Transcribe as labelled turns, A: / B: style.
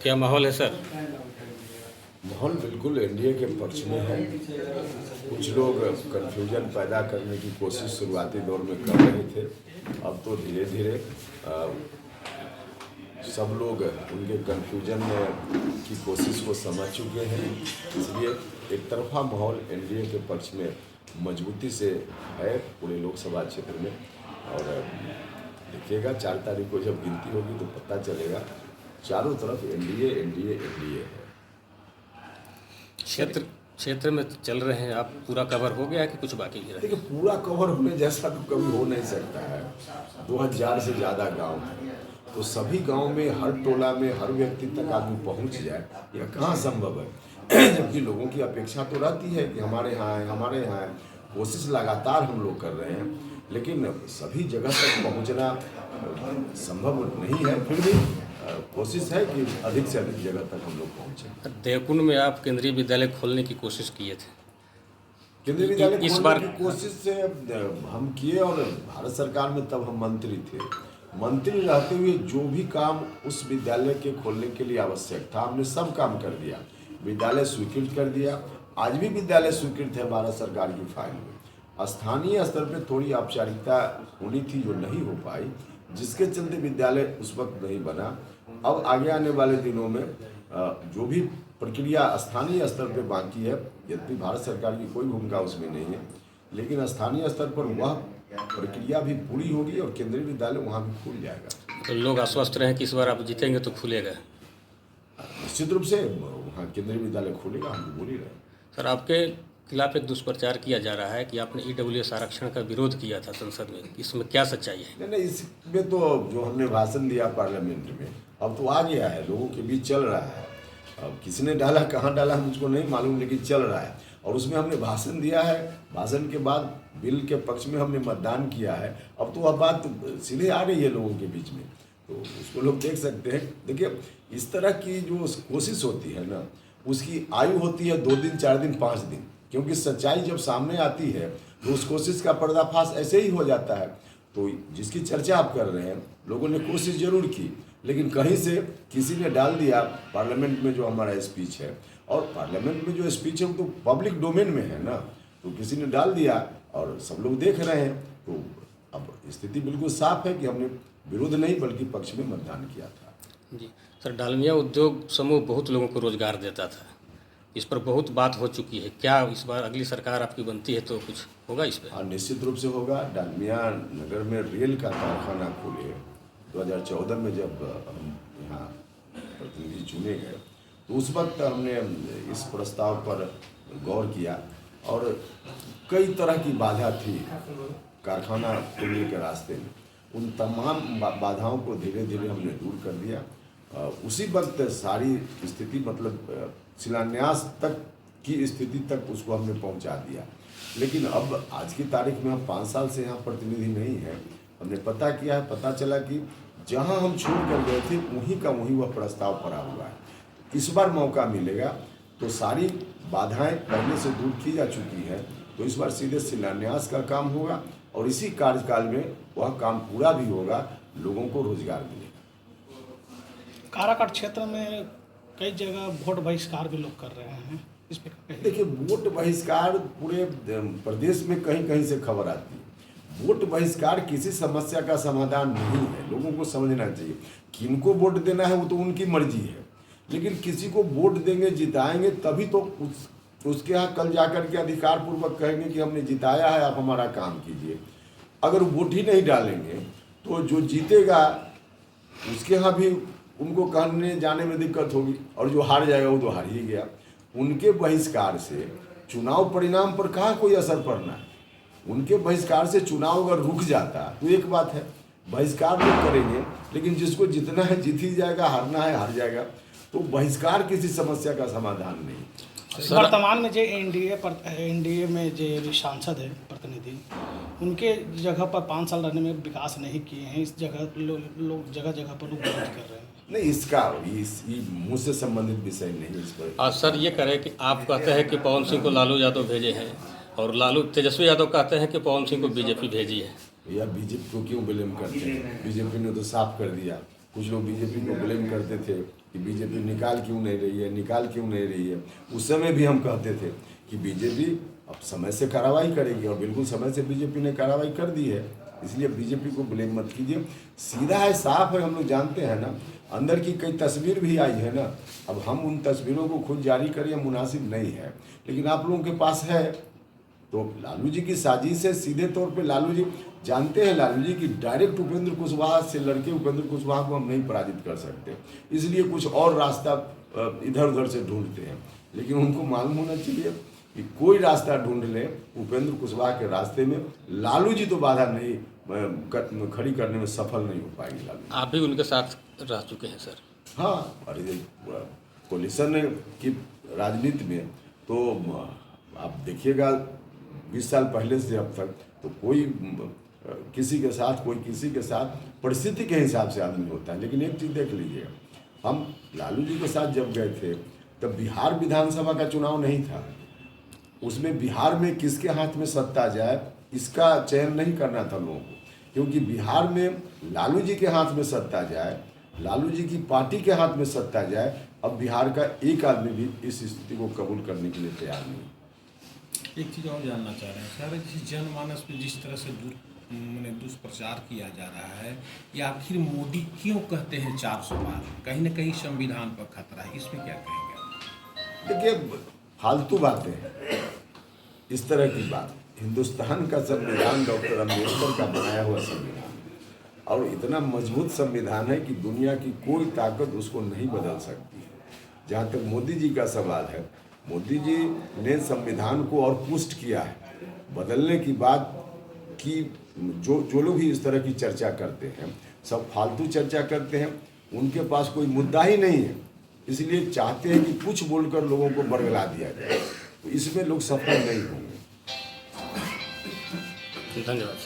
A: क्या माहौल है सर?
B: माहौल बिल्कुल एनडीए के पक्ष में है। कुछ लोग कन्फ्यूजन पैदा करने की कोशिश शुरुआती दौर में कर रहे थे। अब तो धीरे धीरे सब लोग उनके कन्फ्यूजन की कोशिश को समझ चुके हैं। इसलिए एक तरफा माहौल एनडीए के पक्ष में मजबूती से है पूरे लोकसभा क्षेत्र में। और देखिएगा 4 तारीख को जब गिनती होगी तो पता चलेगा। चारों तरफ एनडीए एनडीए एनडीए है।
A: क्षेत्र में चल रहे हैं आप, पूरा कवर हो गया है कि कुछ बाकी है?
B: देखिए, पूरा कवर होने जैसा तो कभी हो नहीं सकता है। 2000 से ज़्यादा गांव हैं, तो सभी गांव में, हर टोला में, हर व्यक्ति तक आदमी पहुंच जाए, यह कहाँ संभव है। जबकि लोगों की अपेक्षा तो रहती है कि हमारे यहाँ है, हमारे यहाँ है। कोशिश लगातार हम लोग कर रहे हैं, लेकिन सभी जगह तक पहुँचना संभव नहीं है। फिर भी कोशिश है कि अधिक से अधिक जगह तक हम लोग पहुँचें।
A: देवकुंड में आप केंद्रीय विद्यालय खोलने की कोशिश किए थे।
B: केंद्रीय विद्यालय
A: इस
B: खोलने
A: बार
B: की कोशिश से हम किए, और भारत सरकार में तब हम मंत्री थे। मंत्री रहते हुए जो भी काम उस विद्यालय के खोलने के लिए आवश्यक था, हमने सब काम कर दिया। विद्यालय स्वीकृत कर दिया। आज भी विद्यालय स्वीकृत है भारत सरकार की फाइल में। स्थानीय स्तर पर थोड़ी औपचारिकता होनी थी जो नहीं हो पाई, जिसके चलते विद्यालय उस वक्त नहीं बना। अब आगे आने वाले दिनों में जो भी प्रक्रिया स्थानीय स्तर पर बाकी है, यद्यपि भारत सरकार की कोई भूमिका उसमें नहीं है, लेकिन स्थानीय स्तर पर वह प्रक्रिया भी पूरी होगी और केंद्रीय विद्यालय वहाँ भी खुल जाएगा।
A: तो लोग आश्वस्त रहे कि इस बार आप जीतेंगे तो खुलेगा।
B: निश्चित रूप से वहाँ केंद्रीय विद्यालय खुलेगा, हम बोल ही रहे हैं।
A: सर, आपके खिलाफ एक दुष्प्रचार किया जा रहा है कि आपने ईडब्ल्यूएस आरक्षण का विरोध किया था संसद में, इसमें क्या सच्चाई है?
B: नहीं, इसमें तो जो हमने भाषण दिया पार्लियामेंट में, अब तो आ गया है, लोगों के बीच चल रहा है। अब किसने डाला, कहाँ डाला, मुझको नहीं मालूम, लेकिन चल रहा है। और उसमें हमने भाषण दिया है। भाषण के बाद बिल के पक्ष में हमने मतदान किया है। अब तो वह बात सीधे आ रही है लोगों के बीच में, तो उसको लोग देख सकते हैं। देखिए, इस तरह की जो कोशिश होती है ना, उसकी आयु होती है 2 दिन, 4 दिन, 5 दिन, क्योंकि सच्चाई जब सामने आती है तो उस कोशिश का पर्दाफाश ऐसे ही हो जाता है। तो जिसकी चर्चा आप कर रहे हैं, लोगों ने कोशिश जरूर की, लेकिन कहीं से किसी ने डाल दिया पार्लियामेंट में जो हमारा स्पीच है। और पार्लियामेंट में जो स्पीच है वो तो पब्लिक डोमेन में है ना, तो किसी ने डाल दिया और सब लोग देख रहे हैं। तो अब स्थिति बिल्कुल साफ है कि हमने विरोध नहीं बल्कि पक्ष में मतदान किया था।
A: जी सर, डालमिया उद्योग समूह बहुत लोगों को रोजगार देता था, इस पर बहुत बात हो चुकी है। क्या इस बार अगली सरकार आपकी बनती है तो कुछ होगा इस पर?
B: हाँ, निश्चित रूप से होगा। डालमिया नगर में रेल का कारखाना खोले 2014 में, जब हम यहाँ प्रतिनिधि चुने गए तो उस वक्त हमने इस प्रस्ताव पर गौर किया, और कई तरह की बाधा थी कारखाना खोलने के रास्ते में। उन तमाम बाधाओं को धीरे धीरे हमने दूर कर दिया। उसी वक्त सारी स्थिति, मतलब शिलान्यास तक की स्थिति तक उसको हमने पहुंचा दिया। लेकिन अब आज की तारीख में हम 5 साल से यहाँ प्रतिनिधि नहीं हैं। हमने पता किया है, पता चला कि जहाँ हम छोड़ कर गए थे वहीं का वहीं वह प्रस्ताव पड़ा हुआ है। इस बार मौका मिलेगा तो सारी बाधाएं पहले से दूर की जा चुकी है, तो इस बार सीधे शिलान्यास का काम होगा और इसी कार्यकाल में वह काम पूरा भी होगा, लोगों को रोजगार मिलेगा।
C: काराकाट क्षेत्र में कई जगह वोट बहिष्कार भी लोग कर रहे हैं, इस पे
B: देखिए, वोट बहिष्कार पूरे प्रदेश में कहीं कहीं से खबर आती है। वोट बहिष्कार किसी समस्या का समाधान नहीं है, लोगों को समझना चाहिए। किनको वोट देना है वो तो उनकी मर्जी है, लेकिन किसी को वोट देंगे, जिताएंगे, तभी तो उसके यहाँ कल जाकर के अधिकार पूर्वक कहेंगे कि हमने जिताया है, आप हमारा काम कीजिए। अगर वोट ही नहीं डालेंगे तो जो जीतेगा उसके यहाँ भी उनको कहने जाने में दिक्कत होगी, और जो हार जाएगा वो तो हार ही गया। उनके बहिष्कार से चुनाव परिणाम पर कहाँ कोई असर पड़ना है। उनके बहिष्कार से चुनाव अगर रुक जाता तो एक बात है, बहिष्कार लोग करेंगे, लेकिन जिसको जितना है जीत ही जाएगा, हारना है हार जाएगा। तो बहिष्कार किसी समस्या का समाधान नहीं।
C: वर्तमान में जो एनडीए में जो सांसद है प्रतिनिधि, उनके जगह पर 5 साल रहने में विकास नहीं किए हैं। इस जगह लोग जगह जगह पर लोग विरोध कर रहे हैं।
B: नहीं, इसका मुँह से संबंधित विषय नहीं इस पर।
A: आज सर ये करें कि आप कहते हैं कि पवन सिंह को लालू यादव भेजे हैं, और तेजस्वी यादव कहते हैं कि पवन सिंह को बीजेपी भेजी है।
B: या बीजेपी को क्यों ब्लेम करते हैं? बीजेपी ने तो साफ कर दिया। कुछ लोग बीजेपी को ब्लेम करते थे कि बीजेपी निकाल क्यों नहीं रही है, निकाल क्यों नहीं रही है। उस समय भी हम कहते थे कि बीजेपी अब समय से कार्रवाई करेगी, और बिल्कुल समय से बीजेपी ने कार्रवाई कर दी है। इसलिए बीजेपी को ब्लेम मत कीजिए, सीधा है, साफ है, हम लोग जानते हैं ना। अंदर की कई तस्वीर भी आई है ना, अब हम उन तस्वीरों को खुद जारी करें मुनासिब नहीं है, लेकिन आप लोगों के पास है। तो लालू जी की साजिश है, सीधे तौर पे लालू जी जानते हैं, लालू जी की डायरेक्ट उपेंद्र कुशवाहा से लड़के उपेंद्र कुशवाहा को हम नहीं पराजित कर सकते, इसलिए कुछ और रास्ता इधर उधर से ढूंढते हैं। लेकिन उनको मालूम होना चाहिए कि कोई रास्ता ढूंढ ले, उपेंद्र कुशवाहा के रास्ते में लालू जी तो बाधा नहीं खड़ी करने में सफल नहीं हो पाएगी लालू।
A: आप भी उनके साथ रह चुके हैं सर।
B: हाँ, अरे कोलिशन की राजनीति में तो आप देखिएगा 20 साल पहले से अब तक तो कोई किसी के साथ, कोई किसी के साथ परिस्थिति के हिसाब से आदमी होता है। लेकिन एक चीज़ देख लीजिए, हम लालू जी के साथ जब गए थे तब बिहार विधानसभा का चुनाव नहीं था, उसमें बिहार में किसके हाथ में सत्ता जाए इसका चयन नहीं करना था लोगों को, क्योंकि बिहार में लालू जी के हाथ में सत्ता जाए, लालू जी की पार्टी के हाथ में सत्ता जाए। अब बिहार का एक आदमी भी इस स्थिति को कबूल करने के लिए तैयार नहीं।
D: एक चीज़ और जानना चाह रहे हैं सर, जिस जनमानस में जिस तरह से दुष्प्रचार किया जा रहा है, ये आखिर मोदी क्यों कहते हैं 400 पार, कहीं ना कहीं संविधान पर खतरा है, इसमें क्या कहेंगे?
B: देखिए, फालतू बातें हैं इस तरह की बात। हिंदुस्तान का संविधान डॉक्टर अम्बेडकर का बनाया हुआ संविधान, और इतना मजबूत संविधान है कि दुनिया की कोई ताकत उसको नहीं बदल सकती है। जहाँ तक मोदी जी का सवाल है, मोदी जी ने संविधान को और पुष्ट किया है। बदलने की बात की जो लोग भी इस तरह की चर्चा करते हैं, सब फालतू चर्चा करते हैं, उनके पास कोई मुद्दा ही नहीं है, इसलिए चाहते हैं कि कुछ बोलकर लोगों को बरगला दिया जाए। तो इसमें लोग सफल नहीं होंगे।
A: धन्यवाद।